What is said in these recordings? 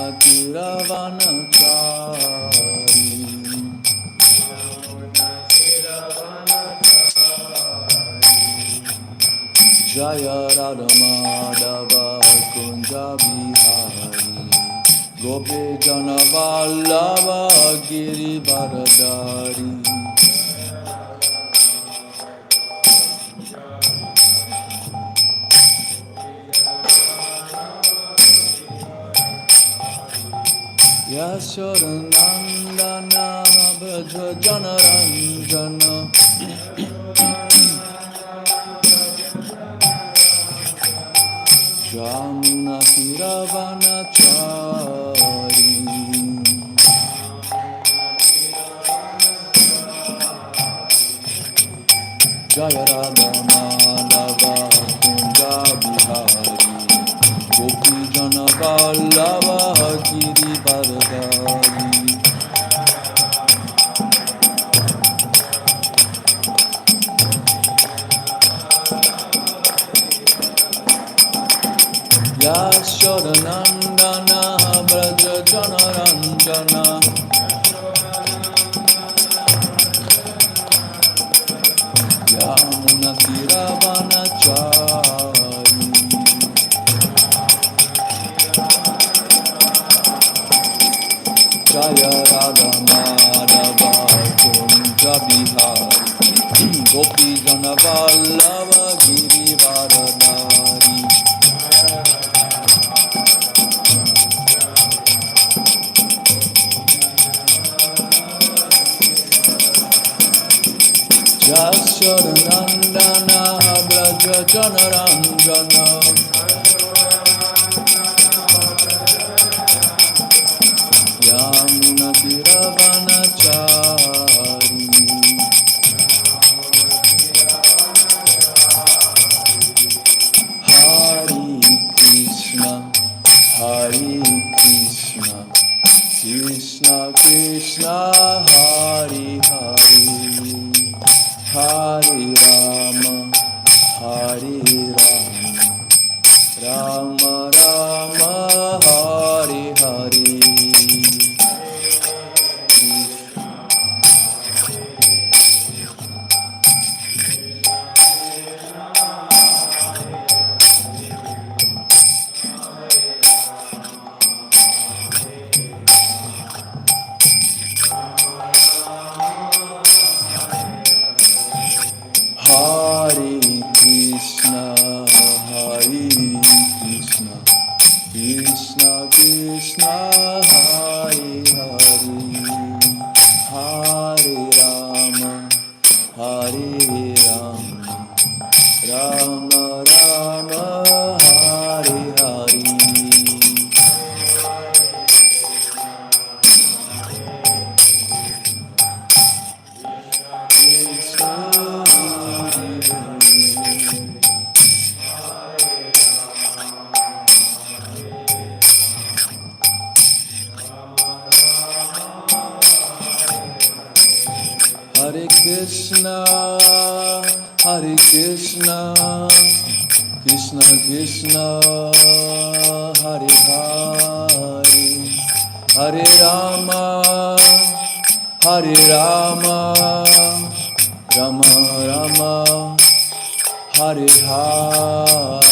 Yamunatiravanachari Jaya Radha Madhava Kunja Bihari Gopi Jana Vallabha Giri Varadari Yashodanandana Braja Janaranjana Yamunatiravanachari Jaya Radha Madhava Kunja Bihari Gopi Jana Vallabha Giri Varadari Yashodanandana Braja Janaranjana Yamunatiravanachari Jaya Radha Madhava Kunja Bihari Gopi Jana Vallabha Giri Varadari Yashodanandana Braja Janaranjana Yamunatiravanachari Hari Krishna Krishna Krishna Hari Hari Hari Rama Rama Rama Hari Hari Hare Krishna, Krishna Krishna, Hare Hare, Hare Rama, Rama Rama, Hare Hare. Hare Krishna, Krishna Krishna, Hare Hare, Hare Rama, Rama Rama, Hare Hare.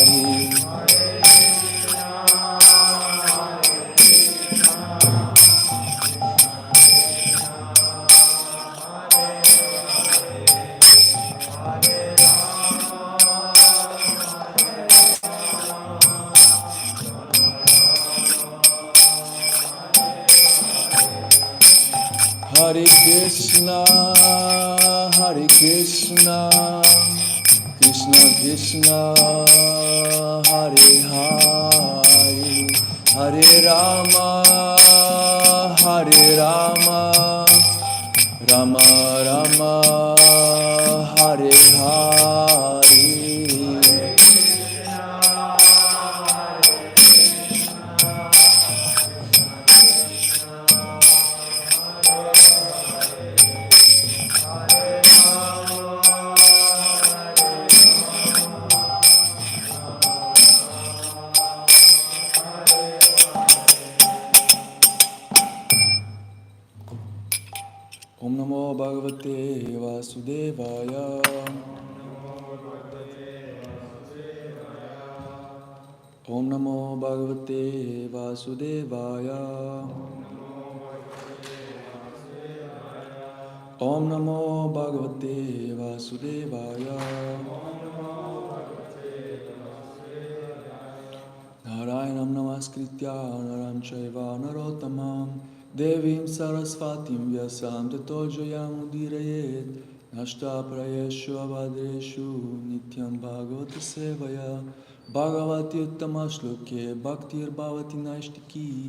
Hare Krishna, Krishna Krishna, Hare Hare, Hare Rama, Rama Rama, Hare Hare. Om Namo Bhagavate Vasudevaya. Om Namo Bhagavate Vasudevaya. Om Namo Bhagavate Vasudevaya. Narayanam Namaskritya Naram Chaiva Narottamam Devim Sarasvatim Vyasam Tato Jayam Udirayet Nashta Prayeshu Avadreshu Nityam Bhagavata Sevaya Bhagavati Uttama Shloke Bhaktir Bhavati Naishtiki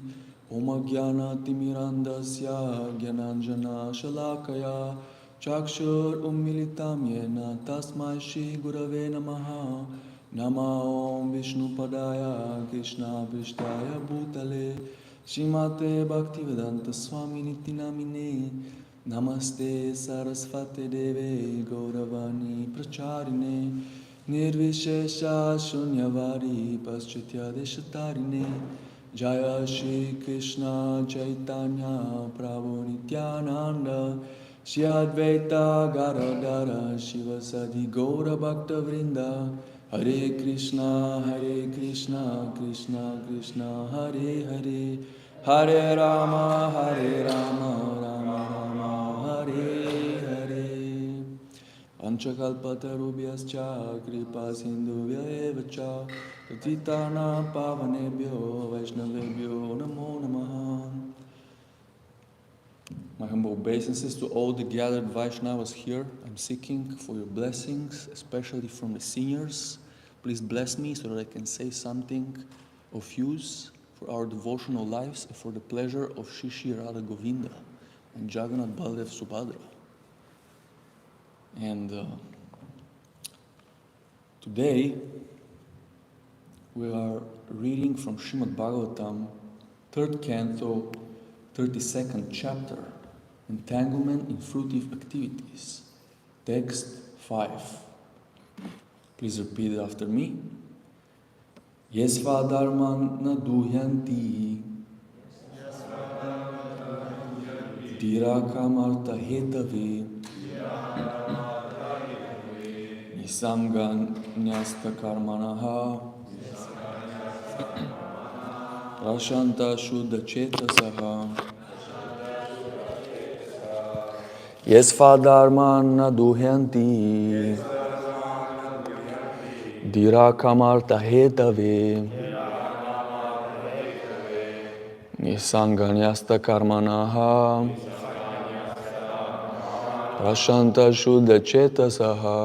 Om Jnana Timirandasya Gyananjana Shalakaya Chakshur Ummilitam Yena Tasmai Shri Gurave Namaha Nama Om Vishnu Padaya Krishna Prishtaya Bhutale Srimate Bhaktivedanta Swami Niti Namine Namaste Sarasvate Deve Gauravani Pracharine Nirvishesha Shunyavadi Paschatya Deshatarine Jaya Shri Krishna Chaitanya Prabhu Nityananda Shri Advaita Gadadhara Shivasadi Gaura Bhakta Vrinda Hare Krishna Krishna Krishna Hare Hare Hare Rama Rama Rama Hare Hare Panchakalpatarubhyascha kripa sindhuvya evacha patitana pavanebhyo vaishnavebhyo namo namaha. My humble obeisances to all the gathered Vaishnavas here. I'm seeking for your blessings, especially from the seniors. Please bless me so that I can say something of use for our devotional lives and for the pleasure of Shri Radha Govinda and Jagannath Baladev Subhadra. And today we are reading from Śrimad Bhāgavatam, 3rd canto, 32nd chapter, Entanglement in Fruitive Activities, text 5. Please repeat it after me. Yesva dharman na duhyanti dirakamarta hetave nisamgan nyasta karmanaha prashanta shuddha chetasaha. Yesva dharman na duhyanti dirakamarta hetave nisanganyasta karmanaha prashanta shuddha chetasaha.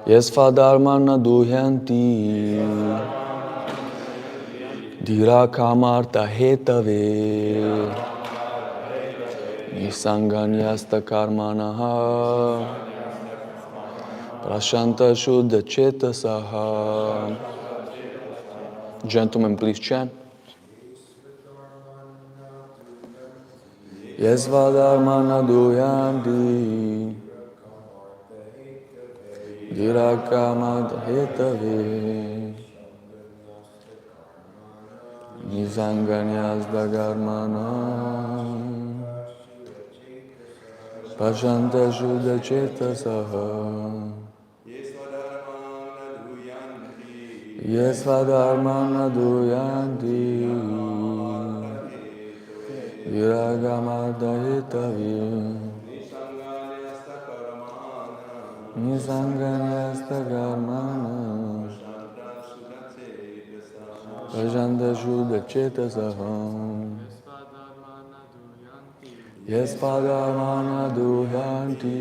Yesva dharman na duhyanti dirakamarta hetave nisanganyasta karmanaha prashanta shuddha chetasaha. Gentlemen, please chant. Yesva dharmana duyanti dirakamata hetave nisanganyasta karmana prashanta shuddha chetasaha. Yesva dharmana duyanti dirakamata hetave nisanganyasta karmana prashanta shuddha chetasaha. Yesva dharmana duyanti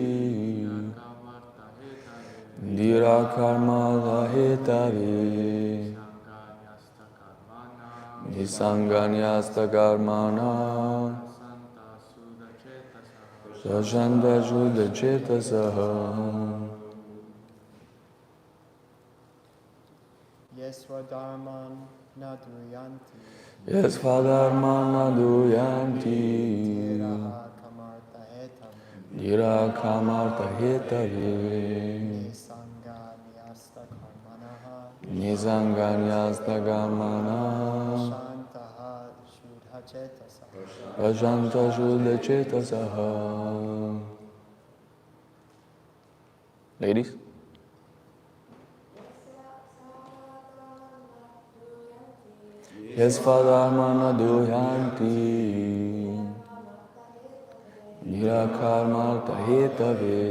dirakamata hetave nisanganyasta karmana prashanta shuddha chetasaha. Yesva dharman na duyanti Yesva dharmana duyanti dirakamarta hetave nisanganyasta karmana cetasa. Prajanta Shuddha Chetasaha. Ladies? Yes, Fadharmana Duyanti Nirakarmarta Hetave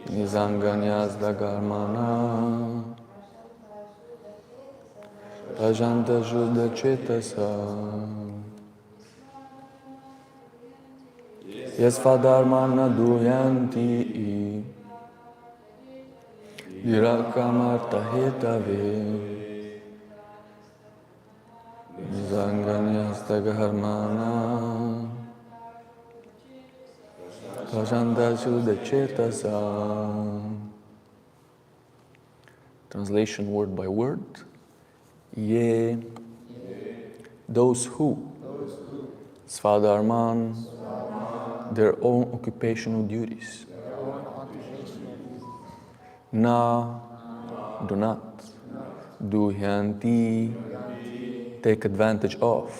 Nizanganyas Dagarmana Prajanta Shuddha Chetasa. Yes, Fadharmana Duyanti Nirakarmarta Hetave Nizanganyas Dagarmana Prajanta Shuddha Chetasa. Translation word by word. Ye, those who, Svadharman, their own occupational duties. Na, do not. Duhyanti, take advantage of.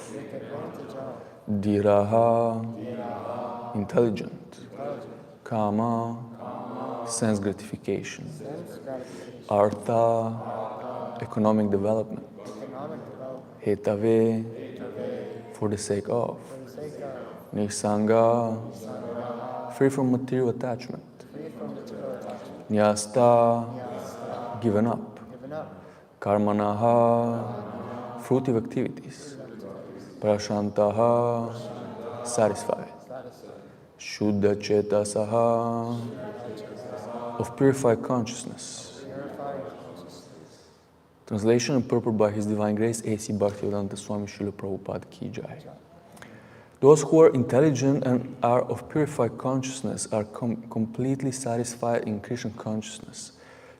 Dhiraha, intelligent. Kama, sense gratification. Artha, economic development. Hetave, for the sake of. Nisanga, free from material attachment. Nyasta, given up. Karmanaha, fruitive activities. Prashantaha, satisfied. Shuddha Chetasaha, of purified consciousness. Translation and purport by His Divine Grace A.C. Bhaktivedanta Swami Srila Prabhupada Ki Jai. Those who are intelligent and are of purified consciousness are completely satisfied in Krishna consciousness.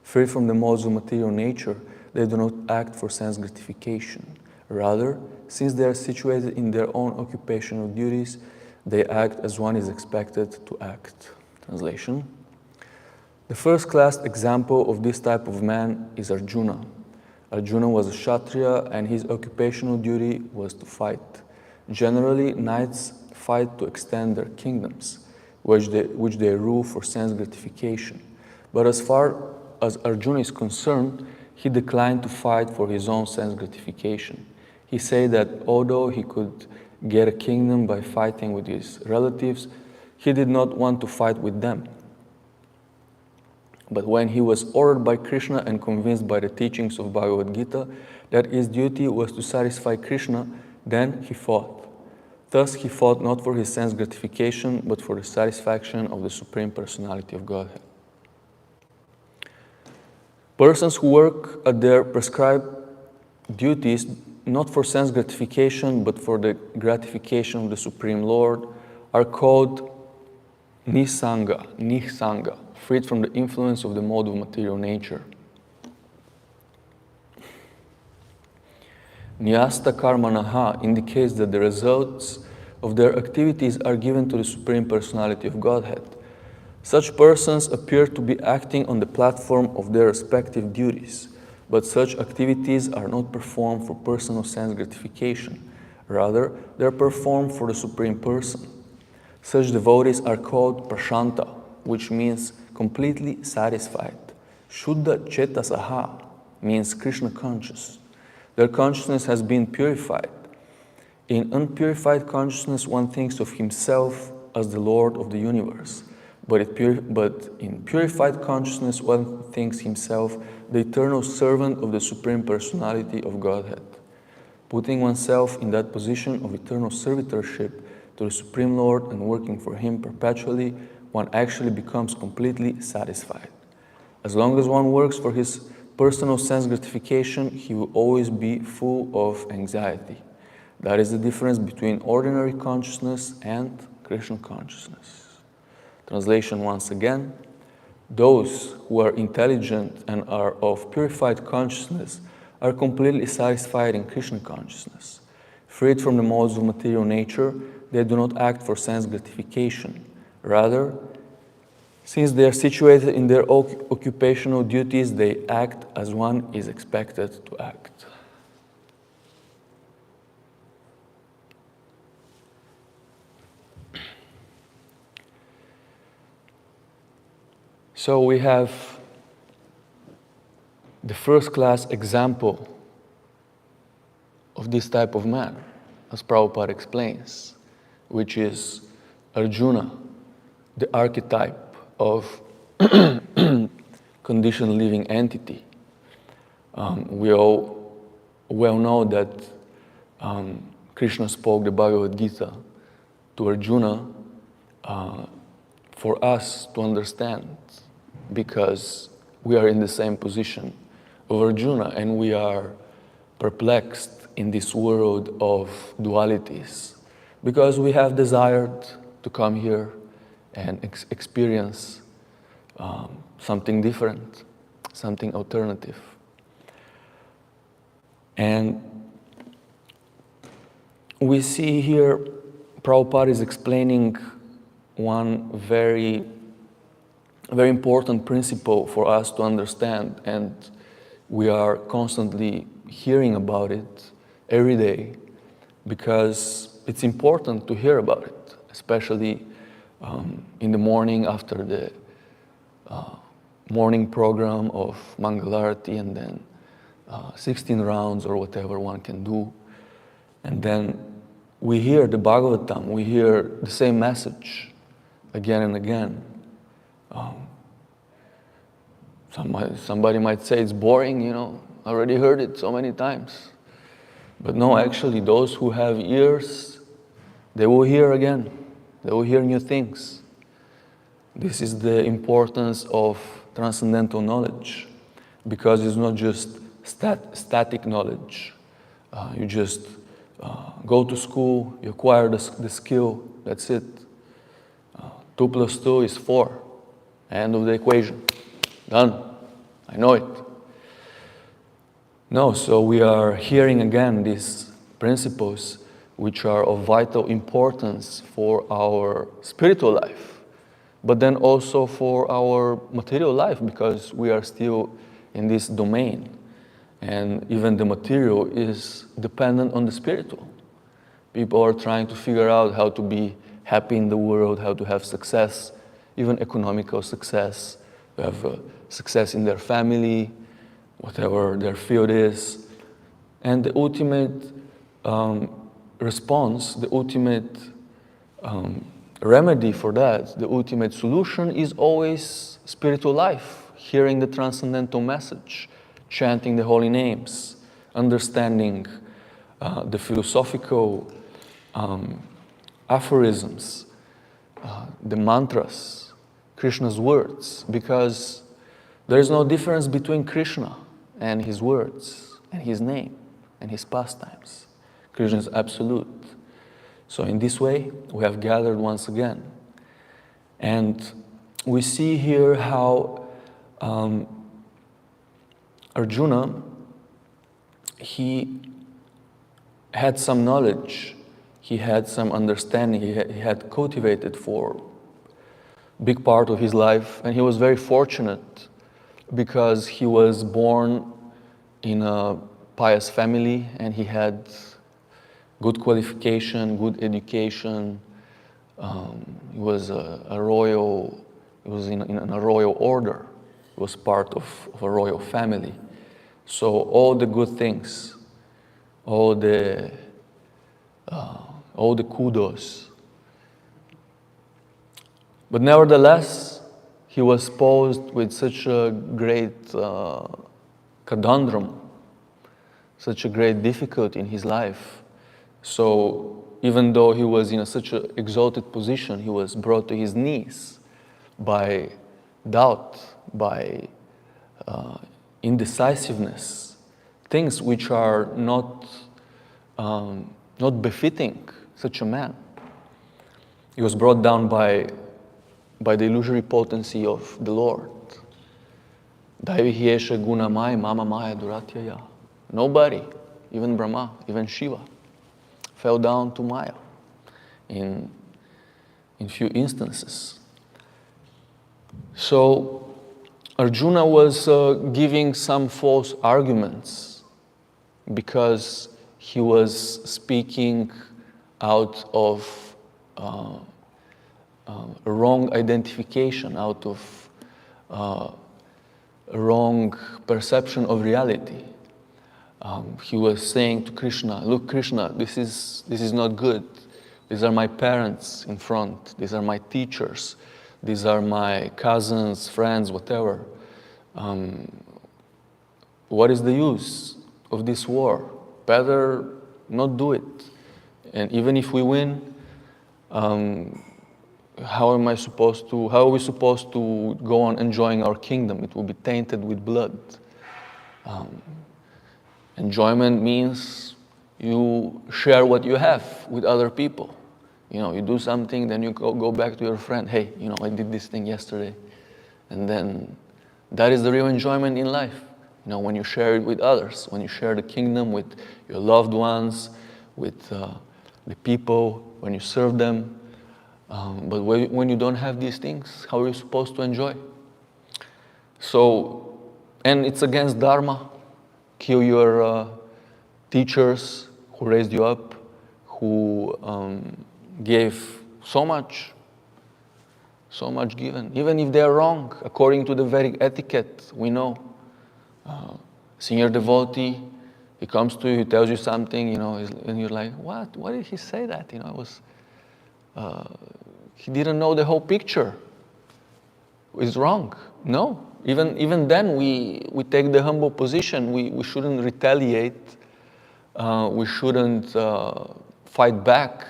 Free from the modes of material nature, they do not act for sense gratification. Rather, since they are situated in their own occupational duties, they act as one is expected to act. Translation. The first class example of this type of man is Arjuna. Arjuna was a Kshatriya and his occupational duty was to fight. Generally, knights fight to extend their kingdoms, which they rule for sense gratification. But as far as Arjuna is concerned, he declined to fight for his own sense gratification. He said that although he could get a kingdom by fighting with his relatives, he did not want to fight with them. But when he was ordered by Krishna and convinced by the teachings of Bhagavad Gita that his duty was to satisfy Krishna, then he fought. Thus he fought not for his sense gratification, but for the satisfaction of the Supreme Personality of Godhead. Persons who work at their prescribed duties not for sense gratification, but for the gratification of the Supreme Lord, are called Nisanga, freed from the influence of the mode of material nature. Nyasta Karmanaha indicates that the results of their activities are given to the Supreme Personality of Godhead. Such persons appear to be acting on the platform of their respective duties, but such activities are not performed for personal sense gratification. Rather, they are performed for the Supreme Person. Such devotees are called Prashanta, which means completely satisfied. Shuddha Chetasaha means Krishna conscious. Their consciousness has been purified. In unpurified consciousness, one thinks of himself as the Lord of the universe. But in purified consciousness, one thinks himself the eternal servant of the Supreme Personality of Godhead. Putting oneself in that position of eternal servitorship to the Supreme Lord and working for Him perpetually, one actually becomes completely satisfied. As long as one works for his personal sense gratification, he will always be full of anxiety. That is the difference between ordinary consciousness and Krishna consciousness. Translation once again. Those who are intelligent and are of purified consciousness are completely satisfied in Krishna consciousness. Freed from the modes of material nature, they do not act for sense gratification. Rather, since they are situated in their occupational duties, they act as one is expected to act. So we have the first-class example of this type of man, as Prabhupada explains, which is Arjuna, the archetype of conditioned living entity. We all well know that Krishna spoke the Bhagavad Gita to Arjuna for us to understand, because we are in the same position of Arjuna and we are perplexed in this world of dualities, because we have desired to come here and experience something different, something alternative. And we see here Prabhupada is explaining one very, very important principle for us to understand, and we are constantly hearing about it every day, because it's important to hear about it, especially in the morning after the morning program of Mangalarati, and then 16 rounds or whatever one can do. And then we hear the Bhāgavatam, we hear the same message again and again. Somebody might say it's boring, I already heard it so many times. But no, actually, those who have ears, they will hear again. They will hear new things. This is the importance of transcendental knowledge, because it's not just static knowledge. You just go to school, you acquire the skill, that's it. 2 + 2 is 4. End of the equation. Done. I know it. No, so we are hearing again these principles which are of vital importance for our spiritual life, but then also for our material life, because we are still in this domain. And even the material is dependent on the spiritual. People are trying to figure out how to be happy in the world, how to have success, even economical success, to have success in their family, whatever their field is. And the ultimate response, the ultimate remedy for that, the ultimate solution is always spiritual life, hearing the transcendental message, chanting the holy names, understanding the philosophical aphorisms, the mantras, Krishna's words, because there is no difference between Krishna and his words and his name and his pastimes. Krishna is absolute. So in this way, we have gathered once again. And we see here how Arjuna, he had some knowledge, he had some understanding, he had cultivated for a big part of his life, and he was very fortunate because he was born in a pious family and he had good qualification, good education. He was a royal, he was in a royal order. He was part of a royal family. So all the good things, all the kudos. But nevertheless, he was posed with such a great conundrum, such a great difficulty in his life. So even though he was in such an exalted position, he was brought to his knees by doubt, by indecisiveness, things which are not befitting such a man. He was brought down by the illusory potency of the Lord. Daivihyesha gunamaya mama maya duratyaya. Nobody, even Brahma, even Shiva, fell down to Maya in few instances. So Arjuna was giving some false arguments because he was speaking out of a wrong identification, out of wrong perception of reality. He was saying to Krishna, look, Krishna, this is not good. These are my parents in front. These are my teachers. These are my cousins, friends, whatever. What is the use of this war? Better not do it. And even if we win, how are we supposed to go on enjoying our kingdom? It will be tainted with blood. Enjoyment means you share what you have with other people. You do something, then you go back to your friend. Hey, I did this thing yesterday. And then that is the real enjoyment in life. When you share it with others, when you share the kingdom with your loved ones, with the people, when you serve them. But when you don't have these things, how are you supposed to enjoy? So, and it's against Dharma. Kill your teachers who raised you up, who gave so much given, even if they are wrong, according to the Vedic etiquette we know. Senior devotee, he comes to you, he tells you something, and you're like, what? Why did he say that? He didn't know the whole picture. It's wrong. No. Even then, we take the humble position. We shouldn't retaliate. We shouldn't fight back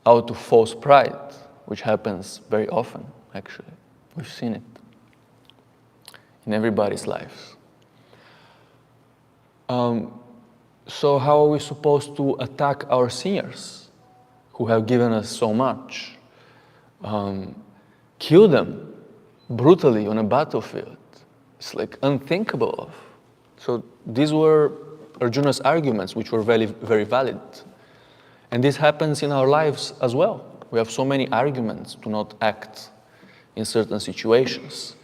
out of false pride, which happens very often, actually. We've seen it in everybody's lives. So how are we supposed to attack our seniors who have given us so much? Kill them brutally on a battlefield. It's like unthinkable of. So these were Arjuna's arguments, which were very, very valid. And this happens in our lives as well. We have so many arguments to not act in certain situations,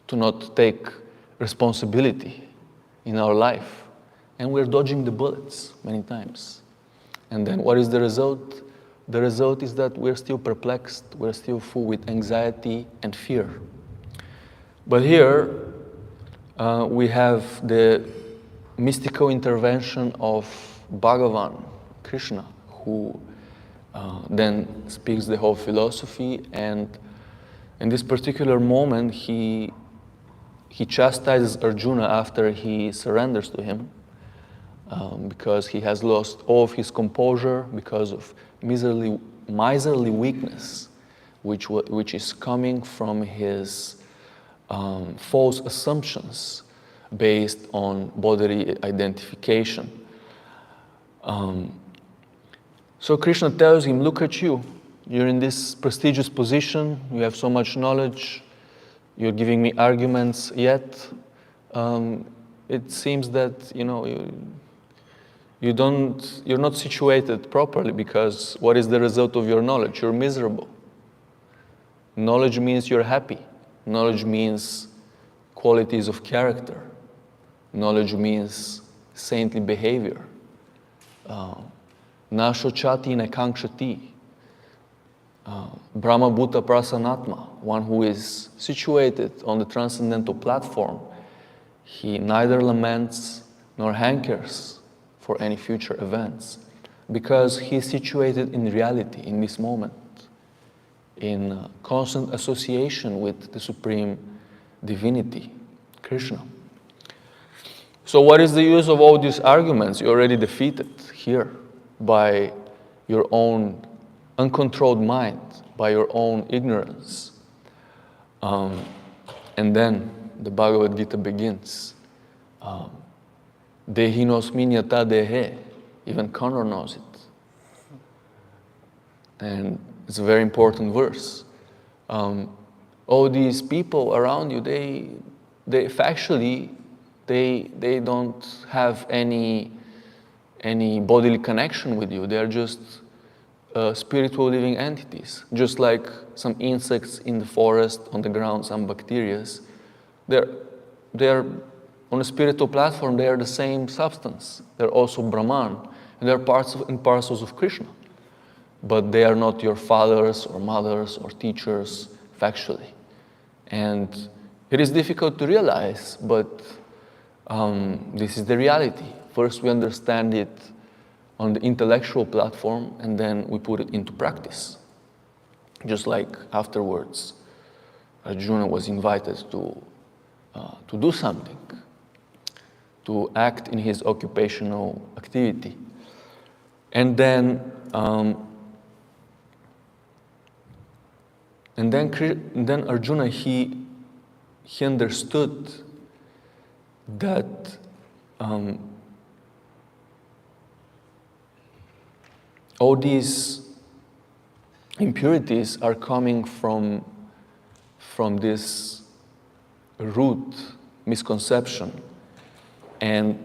to not take responsibility in our life. And we're dodging the bullets many times. And then what is the result? The result is that we're still perplexed, we're still full with anxiety and fear. But here, we have the mystical intervention of Bhagavan, Krishna, who then speaks the whole philosophy, and in this particular moment, he chastises Arjuna after he surrenders to him, because he has lost all of his composure because of miserly weakness, which is coming from his false assumptions based on bodily identification. So Krishna tells him, look at you. You're in this prestigious position. You have so much knowledge. You're giving me arguments, yet it seems that you're not situated properly, because what is the result of your knowledge? You're miserable. Knowledge means you're happy. Knowledge means qualities of character. Knowledge means saintly behavior. Nashochati nekankshati. Brahma Bhuta Prasanatma, one who is situated on the transcendental platform, he neither laments nor hankers for any future events, because he is situated in reality, in this moment, in constant association with the Supreme Divinity, Krishna. So what is the use of all these arguments? You're already defeated here by your own uncontrolled mind, by your own ignorance. And then the Bhagavad Gita begins. Dehinosmin yata dehe. Even Connor knows it. And it's a very important verse. All these people around you, they factually, they don't have any bodily connection with you. They're just spiritual living entities, just like some insects in the forest, on the ground, some bacteria. They're on a spiritual platform. They are the same substance. They're also Brahman, and they're parts and parcels of Krishna. But they are not your fathers or mothers or teachers factually. And it is difficult to realize, but this is the reality. First we understand it on the intellectual platform, and then we put it into practice. Just like afterwards, Arjuna was invited to do something, to act in his occupational activity. And then Arjuna, he understood that all these impurities are coming from this root misconception. And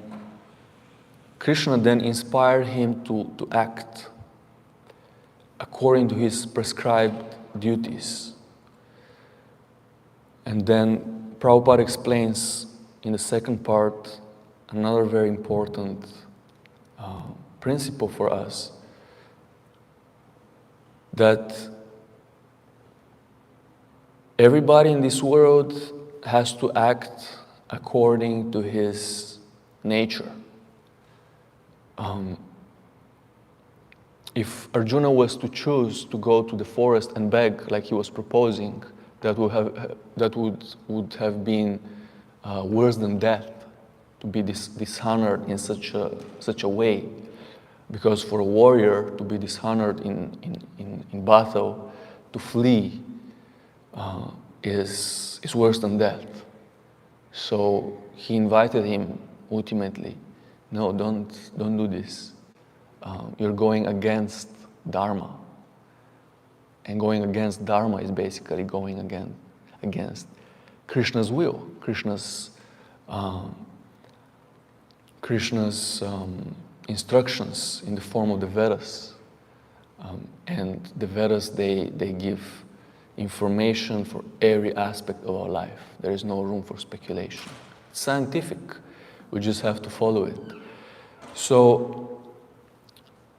Krishna then inspired him to act according to his prescribed duties. And then Prabhupada explains in the second part another very important principle for us, that everybody in this world has to act according to his nature. If Arjuna was to choose to go to the forest and beg like he was proposing, that would have been worse than death, to be dishonored in such a way. Because for a warrior to be dishonored in battle, to flee, is worse than death. So he invited him ultimately, no, don't do this. You're going against Dharma. And going against Dharma is basically going against Krishna's will, Krishna's instructions in the form of the Vedas. And the Vedas, they give information for every aspect of our life. There is no room for speculation. It's scientific. We just have to follow it. So,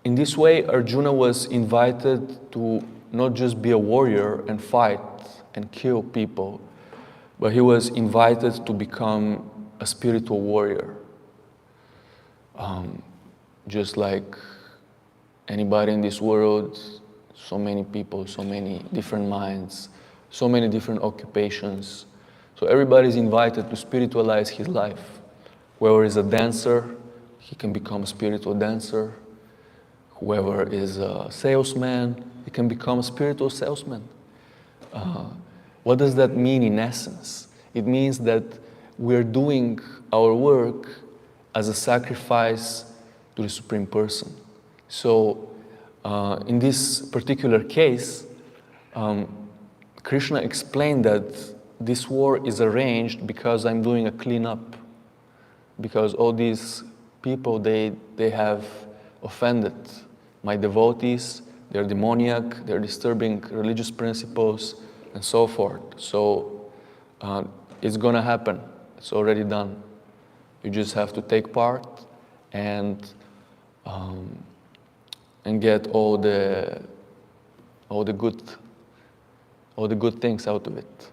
in this way, Arjuna was invited to not just be a warrior and fight and kill people, but he was invited to become a spiritual warrior. Just like anybody in this world, so many people, so many different minds, so many different occupations. So everybody is invited to spiritualize his life. Whoever is a dancer, he can become a spiritual dancer. Whoever is a salesman, he can become a spiritual salesman. What does that mean in essence? It means that we're doing our work as a sacrifice to the Supreme Person. So, in this particular case, Krishna explained that this war is arranged because I'm doing a cleanup. Because all these people, they have offended my devotees, they're demoniac, they're disturbing religious principles, and so forth. So it's gonna happen. It's already done. You just have to take part and get all the good things out of it,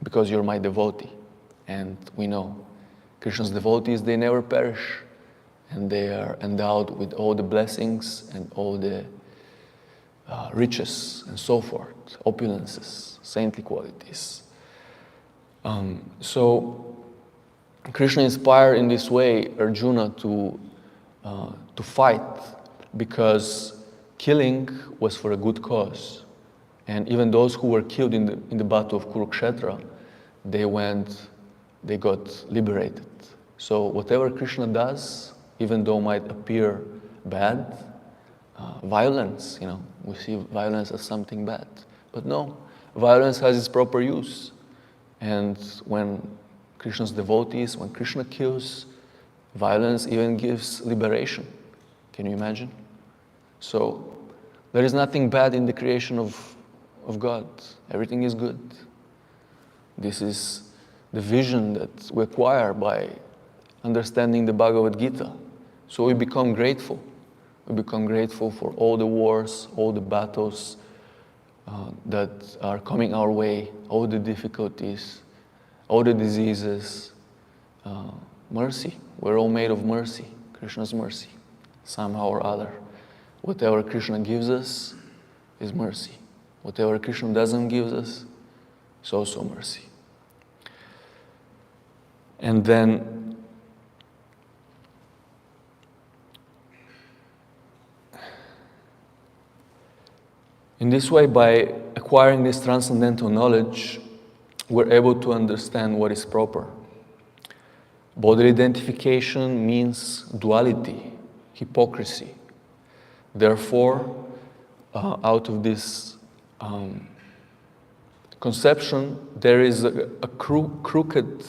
because you're my devotee, and we know Krishna's devotees, they never perish, and they are endowed with all the blessings and all the riches and so forth, opulences, saintly qualities. So Krishna inspired in this way Arjuna to fight, because killing was for a good cause. And even those who were killed in the battle of Kurukshetra, they got liberated. So whatever Krishna does, even though might appear bad, violence, we see violence as something bad. But no, violence has its proper use. And when Krishna's devotees, when Krishna kills, violence even gives liberation. Can you imagine? So there is nothing bad in the creation of God. Everything is good. This is the vision that we acquire by understanding the Bhagavad Gita. So we become grateful. We become grateful for all the wars, all the battles, that are coming our way, all the difficulties, all the diseases. Mercy. We're all made of mercy, Krishna's mercy, somehow or other. Whatever Krishna gives us is mercy. Whatever Krishna doesn't give us is also mercy. And then in this way, by acquiring this transcendental knowledge, we're able to understand what is proper. Bodily identification means duality, hypocrisy. Therefore, out of this conception, there is a crooked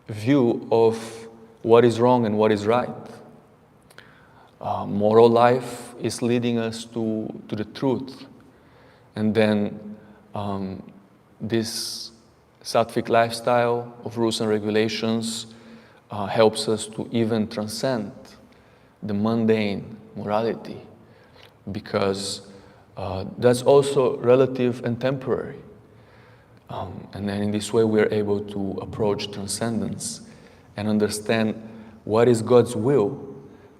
view of what is wrong and what is right. Moral life is leading us to the truth. And then this sattvic lifestyle of rules and regulations helps us to even transcend the mundane morality, because that's also relative and temporary. And then in this way we are able to approach transcendence and understand what is God's will,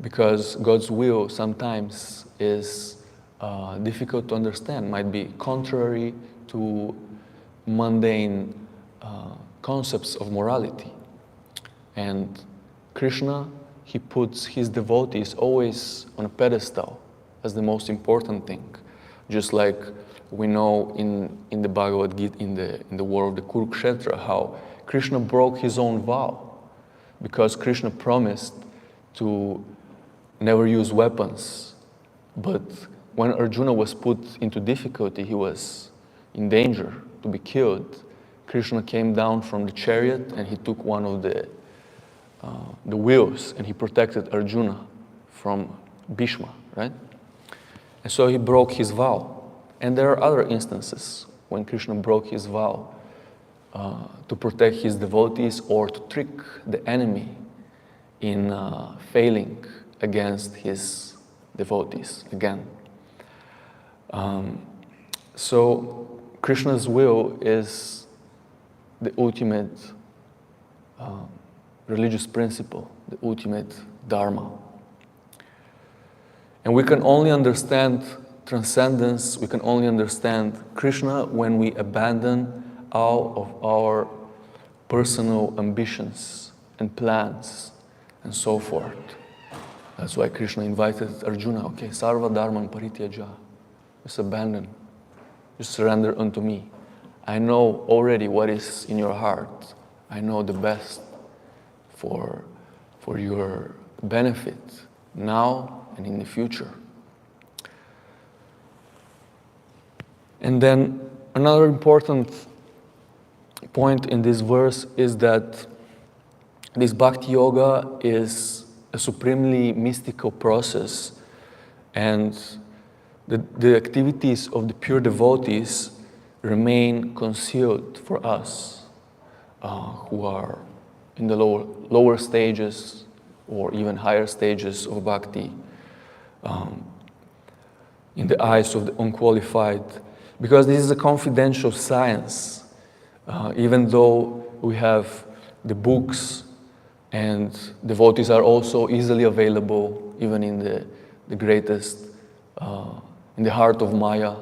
because God's will sometimes is difficult to understand, might be contrary to mundane concepts of morality. And Krishna, he puts his devotees always on a pedestal as the most important thing. Just like we know in the Bhagavad Gita, in the war of the Kurukshetra, how Krishna broke his own vow, because Krishna promised to never use weapons. But when Arjuna was put into difficulty, he was in danger to be killed, Krishna came down from the chariot and he took one of the wheels and he protected Arjuna from Bhishma, right? And so he broke his vow. And there are other instances when Krishna broke his vow to protect his devotees or to trick the enemy in failing against his devotees again. So Krishna's will is the ultimate religious principle, the ultimate dharma. And we can only understand transcendence, we can only understand Krishna when we abandon all of our personal ambitions and plans and so forth. That's why Krishna invited Arjuna, okay, sarva dharman parityaja, just abandon, just surrender unto me. I know already what is in your heart. I know the best for your benefit now and in the future. And then another important point in this verse is that this bhakti yoga is a supremely mystical process, and the activities of the pure devotees remain concealed for us who are in the lower stages or even higher stages of bhakti, in the eyes of the unqualified, because this is a confidential science. Even though we have the books and devotees are also easily available, even in the greatest, in the heart of Maya,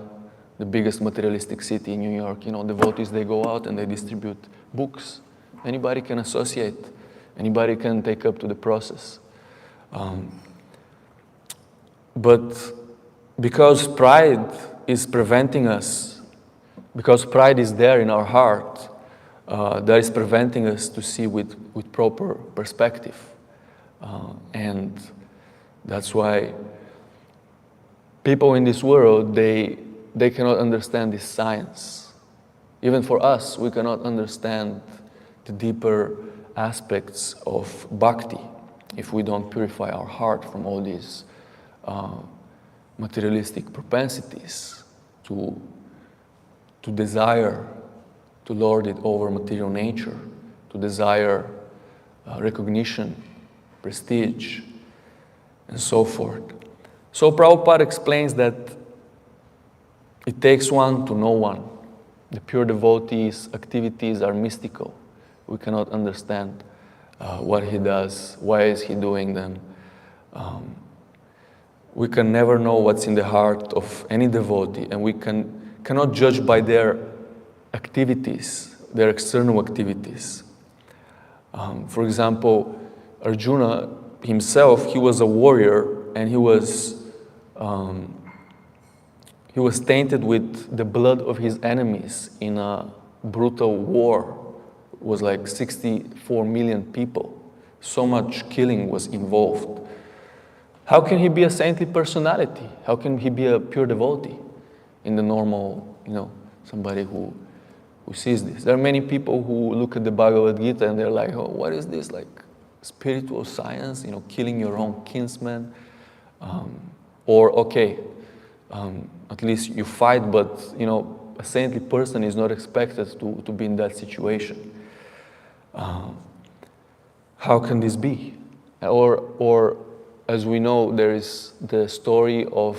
the biggest materialistic city in New York, devotees, they go out and they distribute books. Anybody can associate, anybody can take up to the process. But because pride is preventing us, because pride is there in our heart, that is preventing us to see with proper perspective. And that's why people in this world, they cannot understand this science. Even for us, we cannot understand the deeper aspects of bhakti if we don't purify our heart from all these materialistic propensities to desire to lord it over material nature, to desire recognition, prestige, and so forth. So Prabhupada explains that It takes one to know one. The pure devotee's activities are mystical. We cannot understand what he does, why is he doing them. We can never know what's in the heart of any devotee, and we cannot judge by their activities, their external activities. For example, Arjuna himself, he was a warrior, and he was tainted with the blood of his enemies in a brutal war. It was like 64 million people. So much killing was involved. How can he be a saintly personality? How can he be a pure devotee in the normal, somebody who sees this? There are many people who look at the Bhagavad Gita and they're like, oh, what is this? Like spiritual science, killing your own kinsman? At least you fight, but a saintly person is not expected to be in that situation. How can this be? Or as we know, there is the story of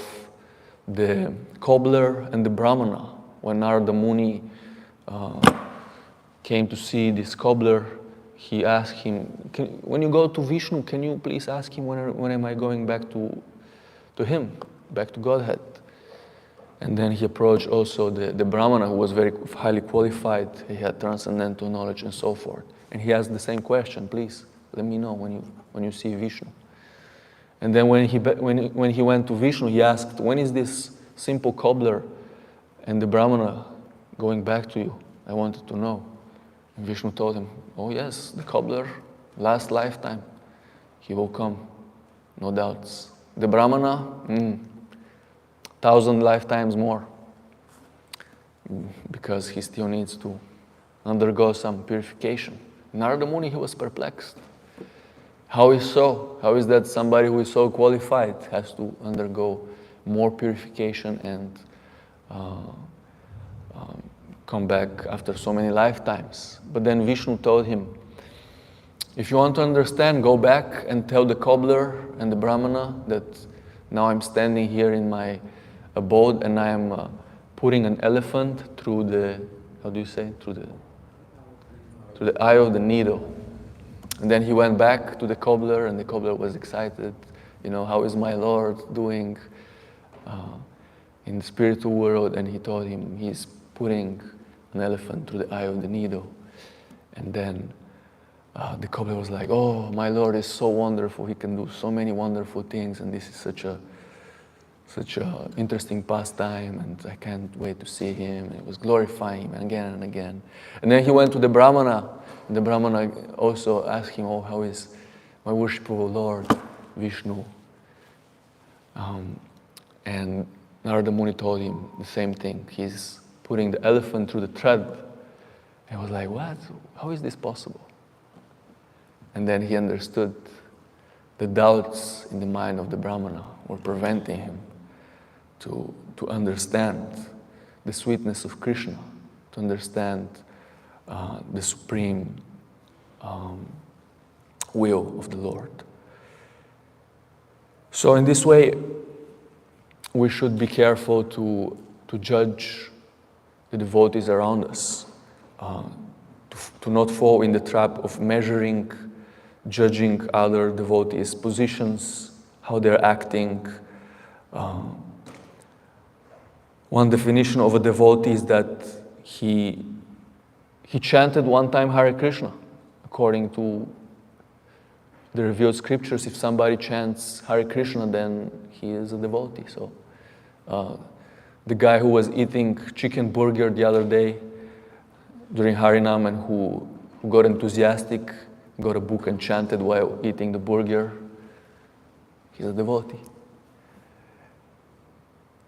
the cobbler and the brahmana. When Narada Muni came to see this cobbler, he asked him, when you go to Vishnu, can you please ask him when am I going back to him, back to Godhead? And then he approached also the brahmana, who was very highly qualified. He had transcendental knowledge and so forth. And he asked the same question, please, let me know when you see Vishnu. And then when he went to Vishnu, he asked, when is this simple cobbler and the brahmana going back to you? I wanted to know. And Vishnu told him, oh yes, the cobbler, last lifetime, he will come, no doubts. The brahmana, 1,000 lifetimes more, because he still needs to undergo some purification. Narada Muni, he was perplexed. How is so? How is that somebody who is so qualified has to undergo more purification and come back after so many lifetimes? But then Vishnu told him, if you want to understand, go back and tell the cobbler and the brahmana that now I'm standing here in my abode and I am putting an elephant through the, through the eye of the needle. And then he went back to the cobbler, and the cobbler was excited. How is my Lord doing in the spiritual world? And he told him he's putting an elephant through the eye of the needle. And then the cobbler was like, oh, my Lord is so wonderful. He can do so many wonderful things, and this is such a interesting pastime, and I can't wait to see him. And it was glorifying him again and again. And then he went to the brahmana. And the brahmana also asked him, oh, how is my worshipful Lord, Vishnu? And Narada Muni told him the same thing. He's putting the elephant through the thread. And he was like, what? How is this possible? And then he understood the doubts in the mind of the brahmana were preventing him to understand the sweetness of Krishna, to understand the supreme will of the Lord. So in this way, we should be careful to judge the devotees around us, to not fall in the trap of measuring, judging other devotees' positions, how they're acting. One definition of a devotee is that he chanted one time Hare Krishna. According to the revealed scriptures, if somebody chants Hare Krishna, then he is a devotee. So the guy who was eating chicken burger the other day during Harinam and who got enthusiastic, got a book and chanted while eating the burger, he's a devotee.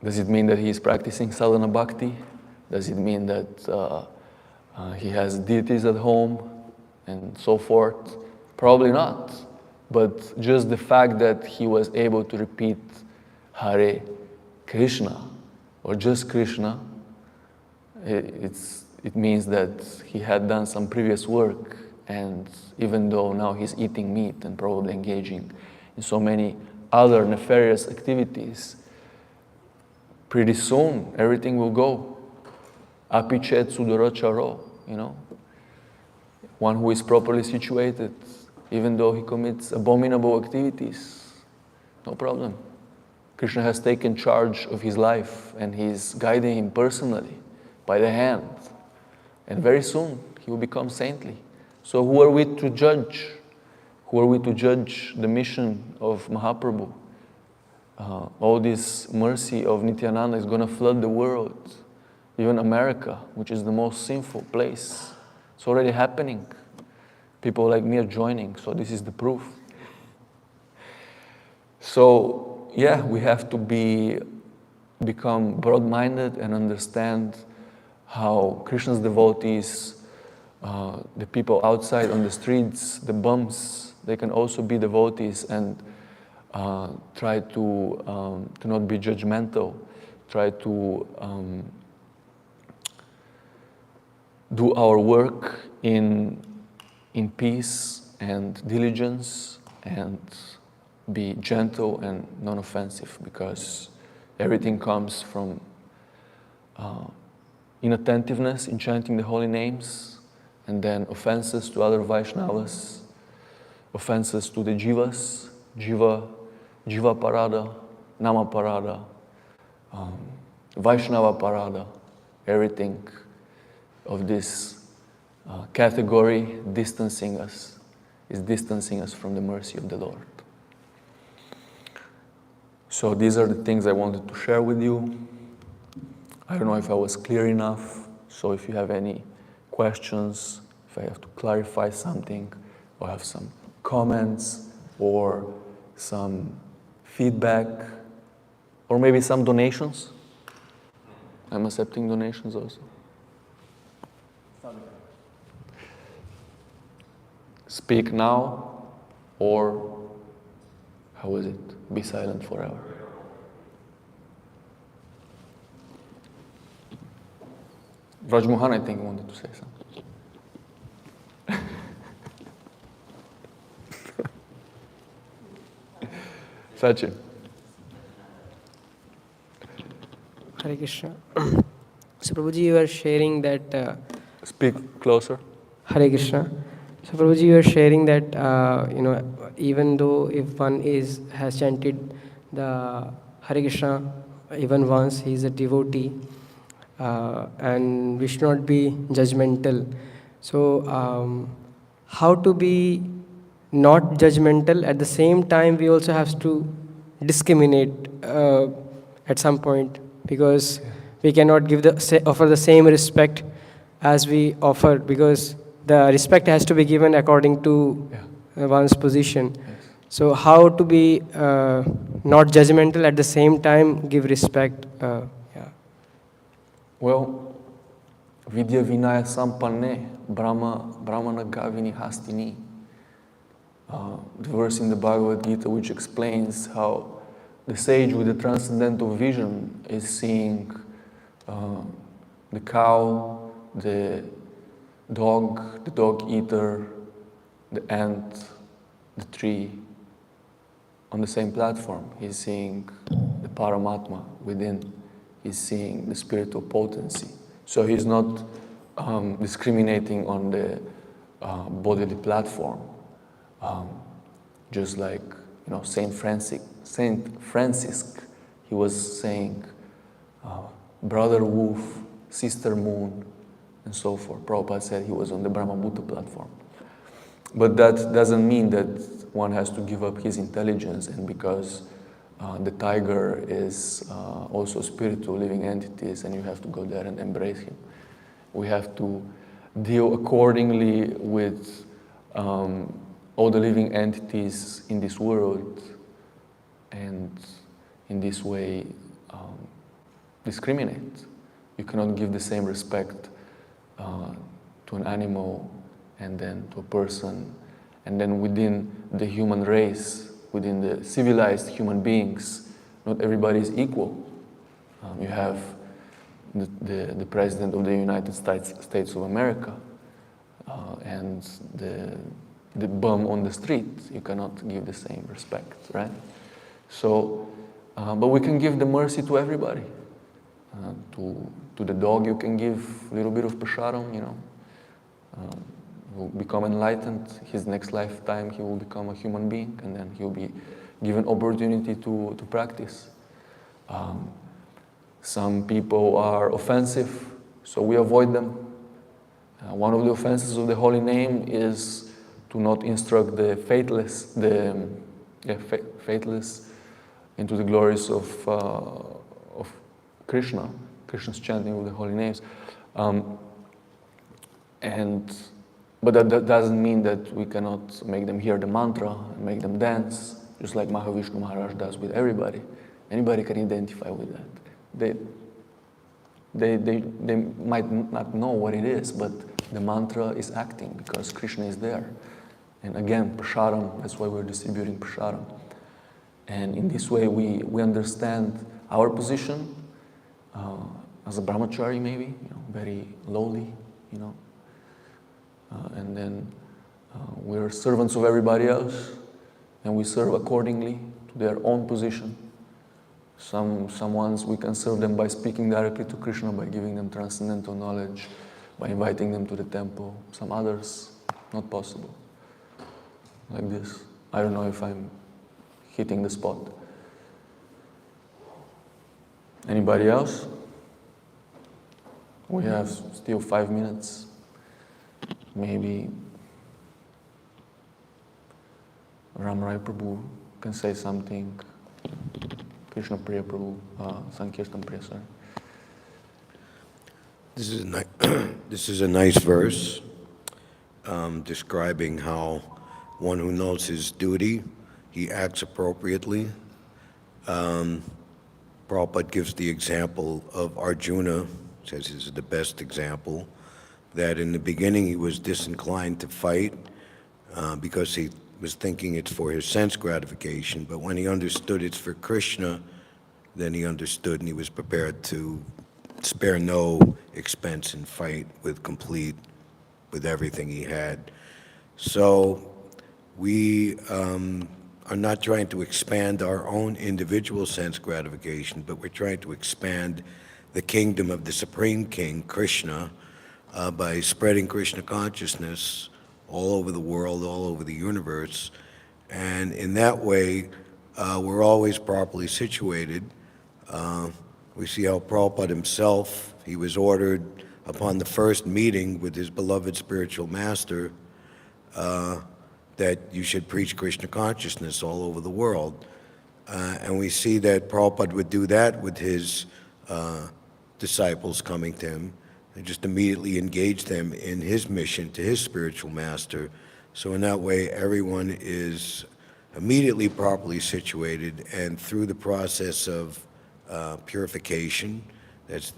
Does it mean that he is practicing sadhana bhakti? Does it mean that he has deities at home and so forth? Probably not. But just the fact that he was able to repeat Hare Krishna or just Krishna, it means that he had done some previous work, and even though now he's eating meat and probably engaging in so many other nefarious activities, pretty soon everything will go. Apichet sudoracharo, one who is properly situated, even though he commits abominable activities, no problem. Krishna has taken charge of his life and he's guiding him personally by the hand. And very soon he will become saintly. So who are we to judge? Who are we to judge the mission of Mahaprabhu? All this mercy of Nityananda is going to flood the world, even America, which is the most sinful place. It's already happening. People like me are joining, so this is the proof. So, yeah, we have to become broad-minded and understand how Krishna's devotees, the people outside on the streets, the bums, they can also be devotees and try to not be judgmental, try to do our work in peace and diligence and be gentle and non-offensive, because everything comes from inattentiveness in chanting the holy names, and then offenses to other Vaishnavas, offenses to the jivas, jiva parada, nama parada, Vaishnava parada, everything of this category is distancing us from the mercy of the Lord. So these are the things I wanted to share with you. I don't know if I was clear enough, so if you have any questions, if I have to clarify something, or have some comments, or some feedback, or maybe some donations. I'm accepting donations also. Speak now, or how is it? Be silent forever. Rajmohan, I think, wanted to say something. Sachin. Hare Krishna. So Prabhuji, you were sharing that... Speak closer. Hare Krishna. So Prabhuji, you were sharing that, even though if one has chanted the Hare Krishna even once, he is a devotee, and we should not be judgmental. So how to be not judgmental? At the same time, we also have to discriminate at some point, because we cannot offer the same respect as we offer, because the respect has to be given according to one's position. Yes. So how to be not judgmental, at the same time give respect? Well, Vidya Vinaya Sampanne, Brahmana Gavini Hastini. The verse in the Bhagavad Gita which explains how the sage with the transcendental vision is seeing the cow, the dog eater, the ant, the tree on the same platform. He's seeing the Paramatma within. He's seeing the spiritual potency. So he's not discriminating on the bodily platform. Just like Saint Francis, he was saying brother wolf, sister moon, and so forth. Prabhupada said he was on the Brahma Bhuta platform. But that doesn't mean that one has to give up his intelligence, and because the tiger is also spiritual living entities, and you have to go there and embrace him. We have to deal accordingly with all the living entities in this world, and in this way discriminate. You cannot give the same respect to an animal and then to a person, and then within the human race, within the civilized human beings, not everybody is equal. You have the President of the United States of America and the bum on the street. You cannot give the same respect, right? So, but we can give the mercy to everybody. To the dog you can give a little bit of prasadam, will become enlightened. His next lifetime he will become a human being, and then he will be given opportunity to practice. Some people are offensive, so we avoid them. One of the offenses of the holy name is to not instruct the faithless, faithless into the glories of Krishna, Krishna's chanting of the holy names. But that doesn't mean that we cannot make them hear the mantra and make them dance, just like Mahavishnu Maharaj does with everybody. Anybody can identify with that. They might not know what it is, but the mantra is acting because Krishna is there. And again, prasadam, that's why we're distributing prasadam. And in this way, we understand our position as a brahmachari, maybe, very lowly, and then we're servants of everybody else, and we serve accordingly to their own position. Some ones we can serve them by speaking directly to Krishna, by giving them transcendental knowledge, by inviting them to the temple. Some others, not possible. Like this. I don't know if I'm hitting the spot. Anybody else? We have still 5 minutes. Maybe Ramrai Prabhu can say something. Krishna Priya Prabhu, Sankirtan Priya, sorry. This is a nice verse describing how one who knows his duty, he acts appropriately. Prabhupada gives the example of Arjuna, says this is the best example, that in the beginning he was disinclined to fight because he was thinking it's for his sense gratification, but when he understood it's for Krishna, then he understood and he was prepared to spare no expense and fight with everything he had. So we are not trying to expand our own individual sense gratification, but we're trying to expand the kingdom of the Supreme King, Krishna, by spreading Krishna consciousness all over the world, all over the universe. And in that way, we're always properly situated. We see how Prabhupada himself, he was ordered upon the first meeting with his beloved spiritual master that you should preach Krishna consciousness all over the world. And we see that Prabhupada would do that with his disciples coming to him, and just immediately engage them in his mission to his spiritual master. So in that way, everyone is immediately properly situated, and through the process of purification that's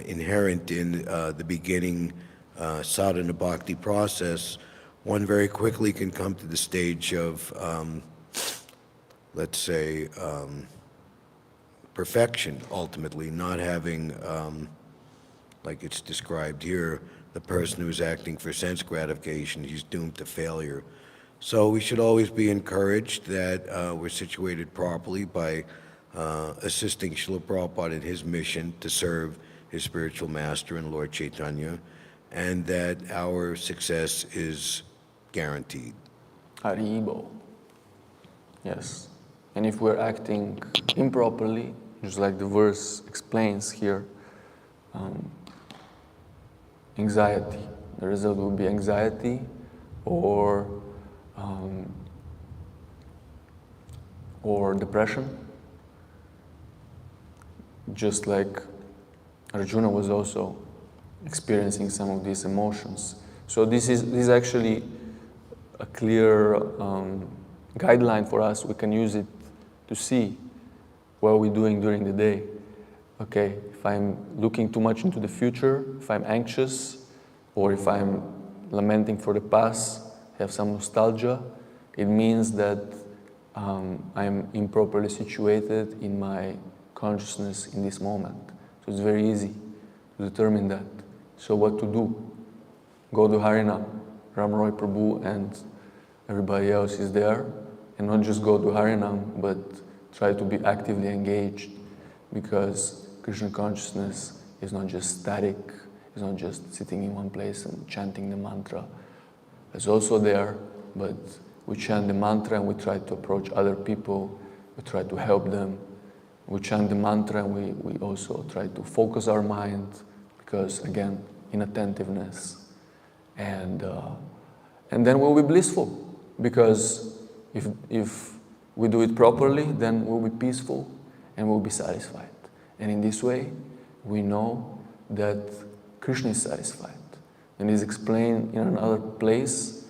inherent in the beginning sadhana bhakti process, one very quickly can come to the stage of, let's say, perfection, ultimately, not having, like it's described here, the person who's acting for sense gratification, he's doomed to failure. So we should always be encouraged that we're situated properly by assisting Srila Prabhupada in his mission to serve his spiritual master and Lord Chaitanya, and that our success is guaranteed. Haribo. Yes. And if we're acting improperly, just like the verse explains here, anxiety. The result will be anxiety or depression. Just like Arjuna was also experiencing some of these emotions. So this is actually a clear guideline for us. We can use it to see what we're doing during the day. Okay, if I'm looking too much into the future, if I'm anxious, or if I'm lamenting for the past, have some nostalgia, it means that I'm improperly situated in my consciousness in this moment. So it's very easy to determine that. So what to do? Go to Harinam. Ramroy Prabhu and everybody else is there. And not just go to Harinam, but try to be actively engaged, because Krishna consciousness is not just static, it's not just sitting in one place and chanting the mantra. It's also there, but we chant the mantra and we try to approach other people, we try to help them. We chant the mantra and we also try to focus our mind, because again, inattentiveness. And then we'll be blissful, because if we do it properly, then we'll be peaceful and we'll be satisfied. And in this way, we know that Krishna is satisfied. And it's explained in another place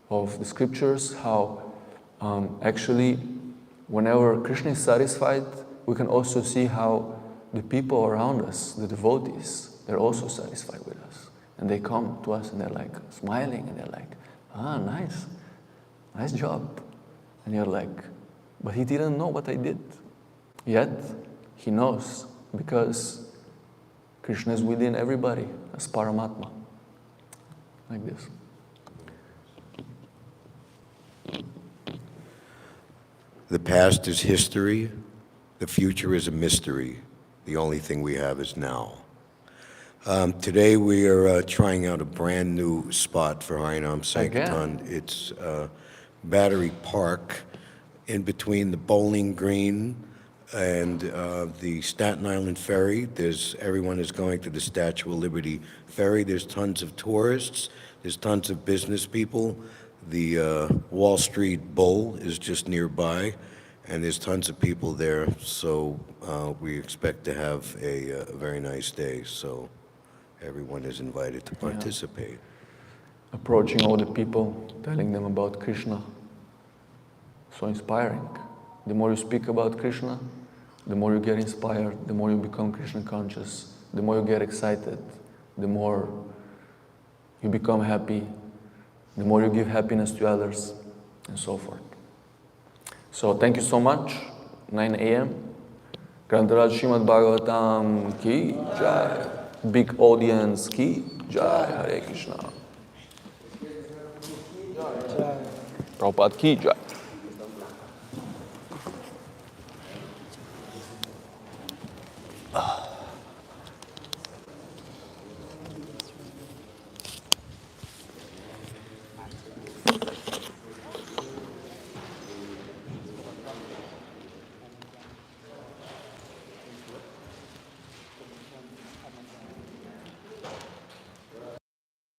of the scriptures how actually whenever Krishna is satisfied, we can also see how the people around us, the devotees, they're also satisfied with us. And they come to us and they're like smiling and they're like, nice job. And you're like, but he didn't know what I did. Yet, he knows, because Krishna is within everybody as Paramatma. Like this. The past is history. The future is a mystery. The only thing we have is now. Today we are trying out a brand new spot for Harinam Sankirtan. It's Battery Park, in between the bowling green and the Staten Island Ferry. Everyone is going to the Statue of Liberty Ferry. There's tons of tourists. There's tons of business people. The Wall Street Bowl is just nearby, and there's tons of people there. So we expect to have a very nice day. So everyone is invited to participate. Approaching all the people, telling them about Krishna. So inspiring. The more you speak about Krishna, the more you get inspired, the more you become Krishna conscious, the more you get excited, the more you become happy, the more you give happiness to others, and so forth. So thank you so much. 9 a.m. Grantaraj Śrimad Bhāgavatam ki jai. Big audience ki jai. Hare Krishna. Prabhupada ki jai.